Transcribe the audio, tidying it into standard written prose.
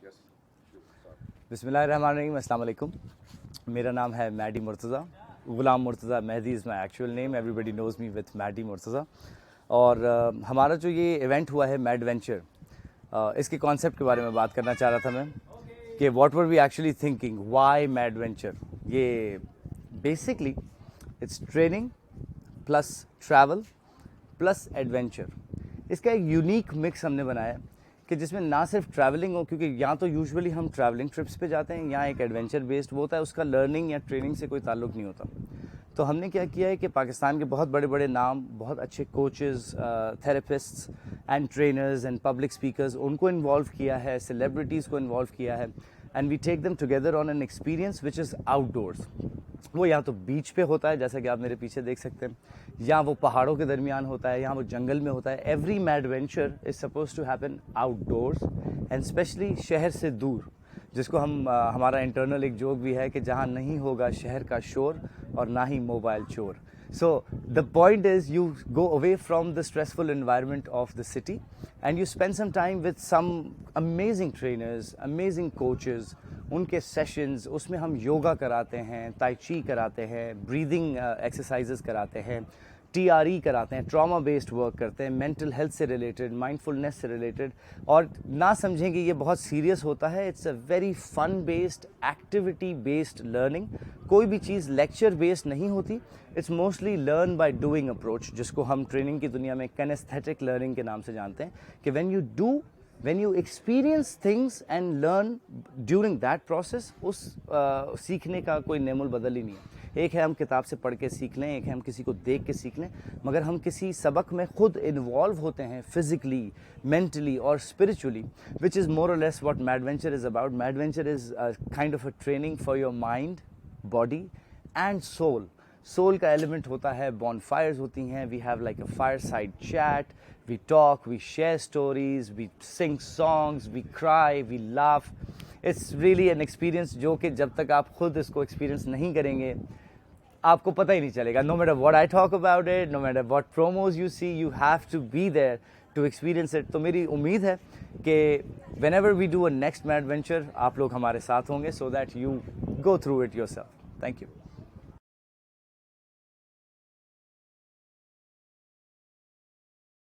बिस्मिल्लाहिर्रहमानिर्रहीम, अस्सलाम वालेकुम। मेरा नाम है Maddy Murtaza, Ghulam Murtaza Mehdi is my actual name, everybody knows me with Maddy Murtaza. और हमारा जो ये इवेंट हुआ है मैड वेंचर, इसके कॉन्सेप्ट के बारे में बात करना चाह रहा था मैं कि what were we actually thinking, why mad venture. ये basically it's training plus travel plus adventure. इसका एक यूनिक मिक्स हमने बनाया कि जिसमें ना सिर्फ ट्रैवलिंग हो, क्योंकि यहाँ तो यूजुअली हम ट्रैवलिंग ट्रिप्स पे जाते हैं, यहाँ एक एडवेंचर बेस्ड वो होता है, उसका लर्निंग या ट्रेनिंग से कोई ताल्लुक नहीं होता। तो हमने क्या किया है कि पाकिस्तान के बहुत बड़े बड़े नाम, बहुत अच्छे coaches, therapists and trainers and public speakers, उनको इन्वॉल्व किया है, सेलिब्रिटीज़ को इन्वॉल्व किया है, and we take them together on an experience which is outdoors. वो या तो बीच पे होता है, जैसा कि आप मेरे पीछे देख सकते हैं, या वो पहाड़ों के दरमियान होता है, या वो जंगल में होता है। Every Mad Venture is suppose to happen outdoors and specially शहर से दूर, जिसको हम हमारा इंटरनल एक जोक भी है कि जहाँ नहीं होगा शहर का शोर और ना ही मोबाइल चोर। So the point is you go away from the stressful environment of the city and you spend some time with some amazing trainers, amazing coaches, उनके सेशंस, उसमें हम योगा कराते हैं, ताई ची कराते हैं, ब्रीदिंग एक्सरसाइजेस कराते हैं, TRE कराते हैं, ट्रॉमा बेस्ड वर्क करते हैं, मेंटल हेल्थ से रिलेटेड, माइंडफुलनेस से रिलेटेड। और ना समझें कि ये बहुत सीरियस होता है, it's a very fun based, activity based learning. कोई भी चीज़ लेक्चर बेस्ड नहीं होती, it's mostly learn by doing approach, जिसको हम ट्रेनिंग की दुनिया में किनेस्थेटिक लर्निंग के नाम से जानते हैं कि when you experience things and learn during that process, उस सीखने का कोई नेमुल बदल ही नहीं है। एक है हम किताब से पढ़ के सीख लें, एक है हम किसी को देख के सीख लें, मगर हम किसी सबक में खुद इन्वॉल्व होते हैं फिजिकली, मेंटली और स्पिरिचुअली, विच इज़ मोर और less what Mad Venture is about. Mad Venture is kind of a training for your mind, body and soul. Soul का एलिमेंट होता है, बॉनफायर्स होती हैं, we have like a fireside chat, we talk, we share stories, we sing songs, we cry, we laugh. It's really an experience जो कि जब तक आप खुद इसको एक्सपीरियंस नहीं करेंगे आपको पता ही नहीं चलेगा। No matter what I talk about it, no matter what promos you see, you have to be there to experience it. तो मेरी उम्मीद है कि whenever we do a next mad venture, आप लोग हमारे साथ होंगे, so that you go through it yourself. Thank you.